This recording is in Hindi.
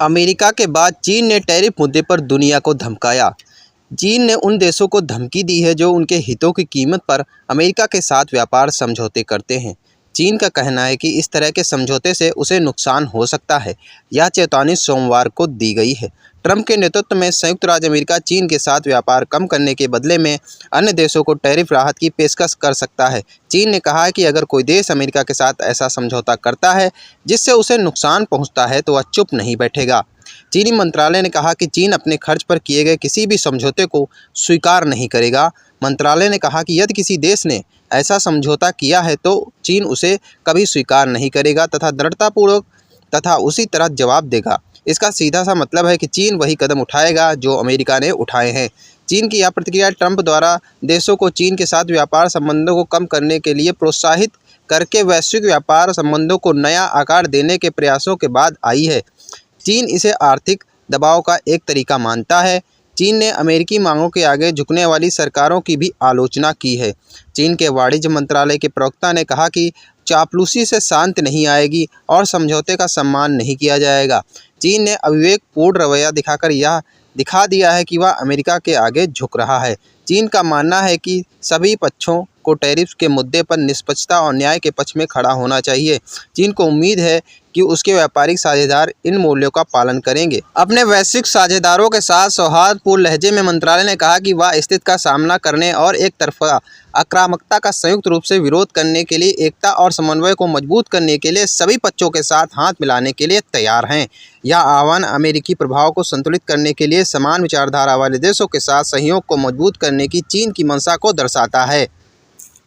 अमेरिका के बाद चीन ने टैरिफ मुद्दे पर दुनिया को धमकाया। चीन ने उन देशों को धमकी दी है जो उनके हितों की कीमत पर अमेरिका के साथ व्यापार समझौते करते हैं। चीन का कहना है कि इस तरह के समझौते से उसे नुकसान हो सकता है। यह चेतावनी सोमवार को दी गई है। ट्रंप के नेतृत्व में संयुक्त राज्य अमेरिका चीन के साथ व्यापार कम करने के बदले में अन्य देशों को टैरिफ राहत की पेशकश कर सकता है। चीन ने कहा है कि अगर कोई देश अमेरिका के साथ ऐसा समझौता करता है जिससे उसे नुकसान पहुंचता है तो वह चुप नहीं बैठेगा। चीनी मंत्रालय ने कहा कि चीन अपने खर्च पर किए गए किसी भी समझौते को स्वीकार नहीं करेगा। मंत्रालय ने कहा कि यदि किसी देश ने ऐसा समझौता किया है तो चीन उसे कभी स्वीकार नहीं करेगा तथा दृढ़तापूर्वक तथा उसी तरह जवाब देगा। इसका सीधा सा मतलब है कि चीन वही कदम उठाएगा जो अमेरिका ने उठाए हैं। चीन की यह प्रतिक्रिया ट्रंप द्वारा देशों को चीन के साथ व्यापार संबंधों को कम करने के लिए प्रोत्साहित करके वैश्विक व्यापार संबंधों को नया आकार देने के प्रयासों के बाद आई है। चीन इसे आर्थिक दबाव का एक तरीका मानता है। चीन ने अमेरिकी मांगों के आगे झुकने वाली सरकारों की भी आलोचना की है। चीन के वाणिज्य मंत्रालय के प्रवक्ता ने कहा कि चापलूसी से शांति नहीं आएगी और समझौते का सम्मान नहीं किया जाएगा। चीन ने अविवेकपूर्ण रवैया दिखाकर यह दिखा दिया है कि वह अमेरिका के आगे झुक रहा है। चीन का मानना है कि सभी पक्षों को टैरिफ के मुद्दे पर निष्पक्षता और न्याय के पक्ष में खड़ा होना चाहिए। चीन को उम्मीद है कि उसके व्यापारिक साझेदार इन मूल्यों का पालन करेंगे। अपने वैश्विक साझेदारों के साथ सौहार्दपूर्ण लहजे में मंत्रालय ने कहा कि वह स्थिति का सामना करने और एक तरफा आक्रामकता का संयुक्त रूप से विरोध करने के लिए एकता और समन्वय को मजबूत करने के लिए सभी पक्षों के साथ हाथ मिलाने के लिए तैयार हैं। यह आह्वान अमेरिकी प्रभाव को संतुलित करने के लिए समान विचारधारा वाले देशों के साथ सहयोग को मजबूत करने की चीन की मंशा को दर्शाता है।